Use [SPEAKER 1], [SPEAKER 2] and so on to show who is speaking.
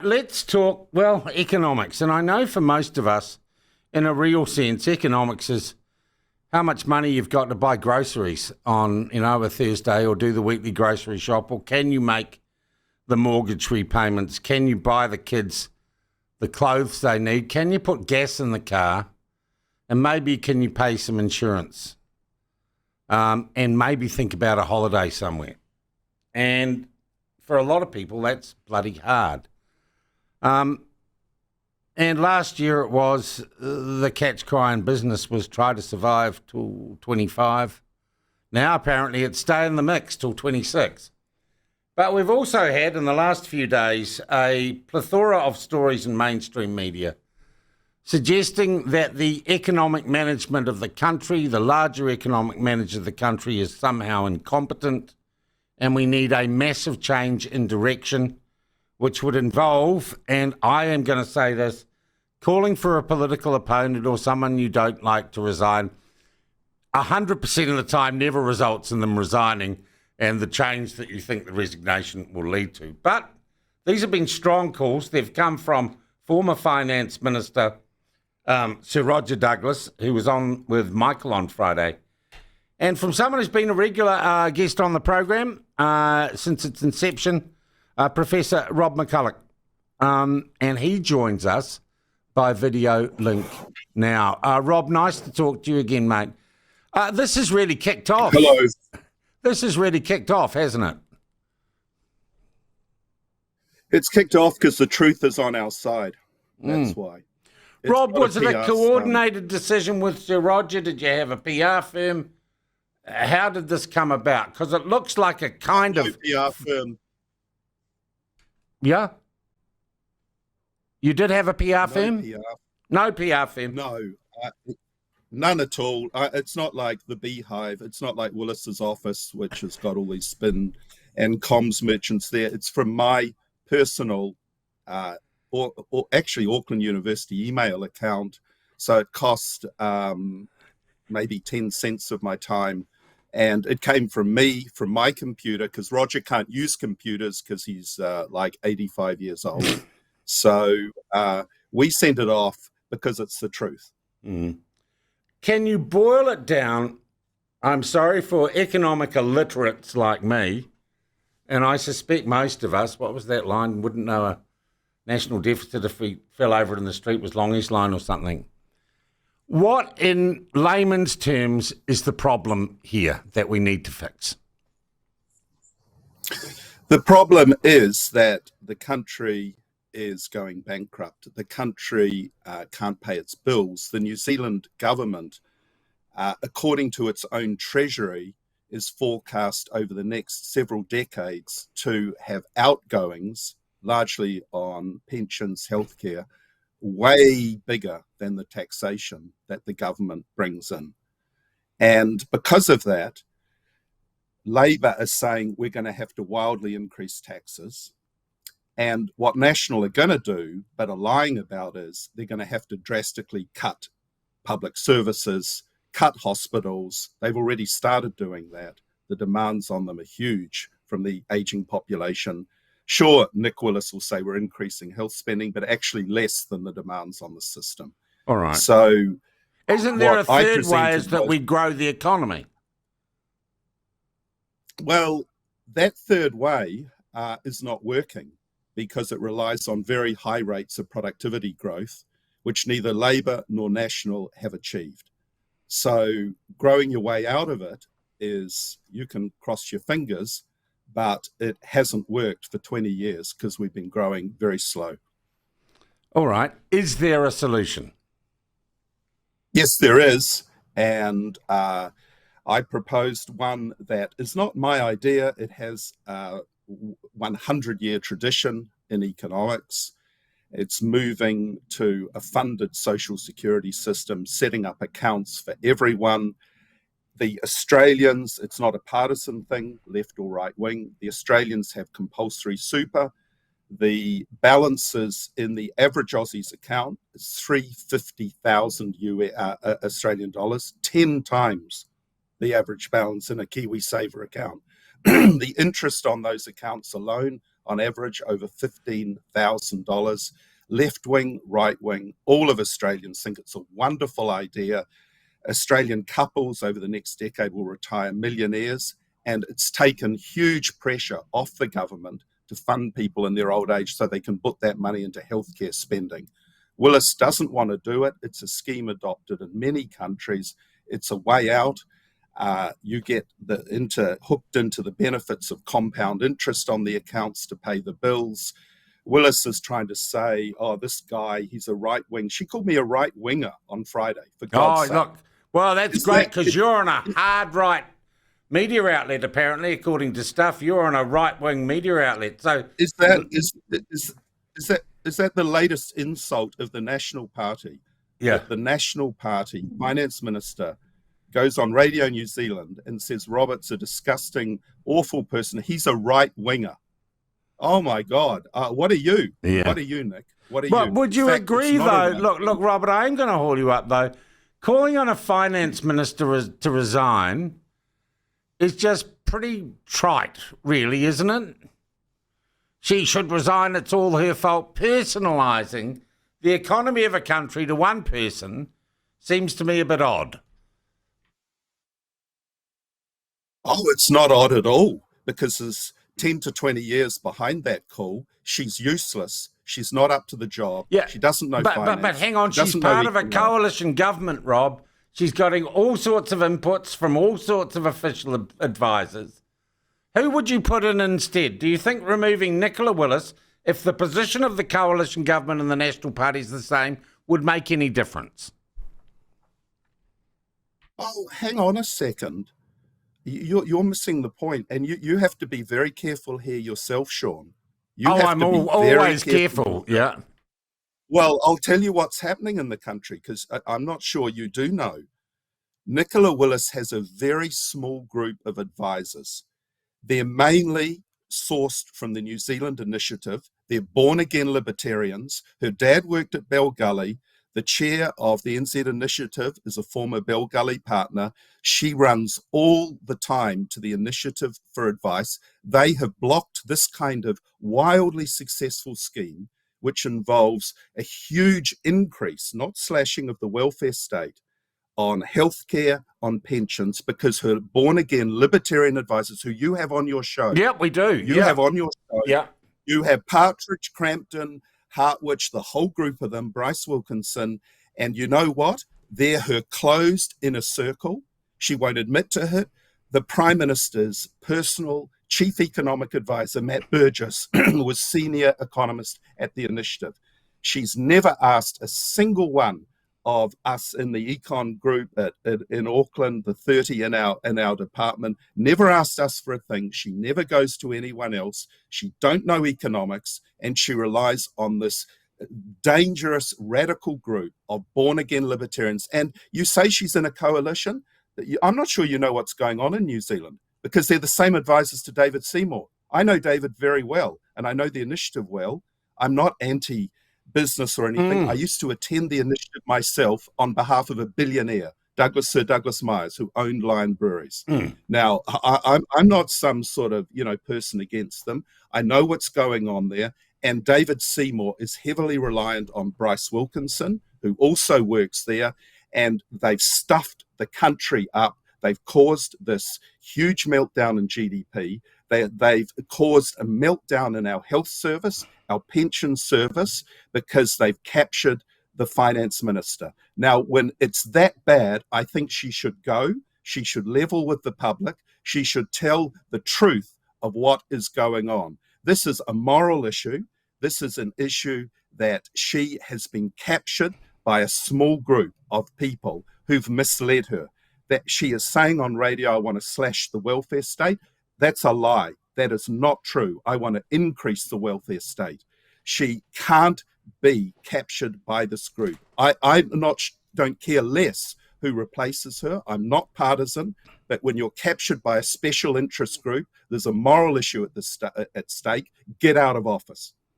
[SPEAKER 1] Let's talk, well, economics. And I know for most of us, in a real sense, economics is how much money you've got to buy groceries on, a Thursday, or do the weekly grocery shop, or can you make the mortgage repayments? Can you buy the kids the clothes they need? Can you put gas in the car? And maybe can you pay some insurance? And maybe think about a holiday somewhere. And for a lot of people, that's bloody hard. And last year it was the catch cry in business was try to survive till 25. Now apparently it's stay in the mix till 26. But we've also had in the last few days a plethora of stories in mainstream media suggesting that the economic management of the country, the larger economic manager of the country, is somehow incompetent, and we need a massive change in direction, which would involve, and I am going to say this, calling for a political opponent or someone you don't like to resign. 100% of the time never results in them resigning and the change that you think the resignation will lead to. But these have been strong calls. They've come from former Finance Minister Sir Roger Douglas, who was on with Michael on Friday, and from someone who's been a regular guest on the program since its inception, Professor Rob MacCulloch. And he joins us by video link now. Rob, nice to talk to you again, mate. This has really kicked off.
[SPEAKER 2] Hello.
[SPEAKER 1] This has really kicked off, hasn't it?
[SPEAKER 2] It's kicked off because the truth is on our side. That's why. It's
[SPEAKER 1] Rob, was it a
[SPEAKER 2] PR
[SPEAKER 1] coordinated decision with Sir Roger? Did you have a PR firm? How did this come about? Because it looks like a kind of
[SPEAKER 2] PR firm.
[SPEAKER 1] Yeah? You did have a PR firm?
[SPEAKER 2] PR.
[SPEAKER 1] No PR firm?
[SPEAKER 2] No, none at all. It's not like the Beehive. It's not like Willis's office, which has got all these spin and comms merchants there. It's from my personal, or actually Auckland University email account. So it cost maybe 10 cents of my time. And it came from me, from my computer, because Roger can't use computers because he's like 85 years old. So we sent it off because it's the truth.
[SPEAKER 1] Can you boil it down? I'm sorry for economic illiterates like me, and I suspect most of us, what was that line? Wouldn't know a national deficit if we fell over it in the street was Longest Line or something. What, in layman's terms, is the problem here that we need to fix?
[SPEAKER 2] The problem is that the country is going bankrupt. The country can't pay its bills. The New Zealand government, according to its own treasury, is forecast over the next several decades to have outgoings, largely on pensions, healthcare, way bigger than the taxation that the government brings in. And because of that, Labour is saying we're going to have to wildly increase taxes. And what National are going to do, but are lying about, is they're going to have to drastically cut public services, cut hospitals. They've already started doing that. The demands on them are huge from the ageing population. Sure, Nicola Willis will say we're increasing health spending, but actually less than the demands on the system.
[SPEAKER 1] All right.
[SPEAKER 2] So
[SPEAKER 1] isn't there a third way is that we grow the economy?
[SPEAKER 2] Well, that third way is not working because it relies on very high rates of productivity growth, which neither Labour nor National have achieved. So growing your way out of it is, you can cross your fingers, but it hasn't worked for 20 years because we've been growing very slow.
[SPEAKER 1] All right. Is there a solution?
[SPEAKER 2] Yes, there is. And I proposed one that is not my idea. It has a 100-year tradition in economics. It's moving to a funded social security system, setting up accounts for everyone. The Australians, it's not a partisan thing, left or right wing. The Australians have compulsory super. The balances in the average Aussie's account is 350,000 Australian dollars, 10 times the average balance in a KiwiSaver account. The interest on those accounts alone on average over $15,000. Left wing, right wing, all of Australians think it's a wonderful idea. Australian couples over the next decade will retire millionaires, and it's taken huge pressure off the government to fund people in their old age so they can put that money into healthcare spending. Willis doesn't want to do it. It's a scheme adopted in many countries. It's a way out. You get hooked into the benefits of compound interest on the accounts to pay the bills. Willis is trying to say, oh, this guy, he's a right wing. She called me a right winger on Friday, for God's sake.
[SPEAKER 1] Look, well, that's great because you're on a hard right media outlet, apparently, according to stuff. You're on a right wing media outlet. So
[SPEAKER 2] is that the latest insult of the National Party?
[SPEAKER 1] Yeah,
[SPEAKER 2] that the National Party finance minister goes on Radio New Zealand and says Robert's a disgusting, awful person. He's a right winger. Oh my God! What are you? Yeah. What are you, Nick? What are you?
[SPEAKER 1] Would you agree, though? Look, Robert, I am going to haul you up, though. Calling on a finance minister to resign is just pretty trite, really, isn't it? She should resign. It's all her fault. Personalising the economy of a country to one person seems to me a bit odd.
[SPEAKER 2] Oh, it's not odd at all, because there's 10 to 20 years behind that call. She's useless. She's not up to the job. Yeah, she doesn't know finance.
[SPEAKER 1] But hang on, she's part of a coalition government, Rob. She's getting all sorts of inputs from all sorts of official advisors. Who would you put in instead? Do you think removing Nicola Willis, if the position of the coalition government and the National Party is the same, would make any difference?
[SPEAKER 2] Oh, hang on a second. You're missing the point, and you have to be very careful here yourself, Sean.
[SPEAKER 1] I'm always careful, yeah.
[SPEAKER 2] Well, I'll tell you what's happening in the country, because I'm not sure you do know. Nicola Willis has a very small group of advisors. They're mainly sourced from the New Zealand Initiative. They're born-again libertarians. Her dad worked at Bell Gully. The chair of the NZ Initiative is a former Bell Gully partner. She runs all the time to the Initiative for advice. They have blocked this kind of wildly successful scheme, which involves a huge increase, not slashing of the welfare state, on healthcare, on pensions, because her born-again libertarian advisors, who you have on your show.
[SPEAKER 1] Yeah, we do.
[SPEAKER 2] You have on your show.
[SPEAKER 1] Yeah.
[SPEAKER 2] You have Partridge, Crampton, Hartwich, the whole group of them, Bryce Wilkinson, and you know what? They're her closed inner circle. She won't admit to it. The Prime Minister's personal chief economic advisor, Matt Burgess, was senior economist at the Initiative. She's never asked a single one of us in the econ group in Auckland, the 30 in our department, never asked us for a thing. She never goes to anyone else. She don't know economics, and she relies on this dangerous radical group of born-again libertarians. And you say she's in a coalition. I'm not sure you know what's going on in New Zealand, because they're the same advisors to David Seymour. I know David very well, and I know the Initiative well. I'm not anti-business or anything. I used to attend the Initiative myself on behalf of a billionaire, Sir Douglas Myers, who owned Lion Breweries. Now, I'm not some sort of person against them. I know what's going on there. And David Seymour is heavily reliant on Bryce Wilkinson, who also works there. And they've stuffed the country up. They've caused this huge meltdown in GDP. They've caused a meltdown in our health service, our pension service, because they've captured the finance minister. Now, when it's that bad, I think she should go. She should level with the public. She should tell the truth of what is going on. This is a moral issue. This is an issue that she has been captured by a small group of people who've misled her. That she is saying on radio, I want to slash the welfare state. That's a lie. That is not true. I want to increase the welfare state. She can't be captured by this group. I don't care less who replaces her. I'm not partisan, but when you're captured by a special interest group, there's a moral issue at stake. Get out of office.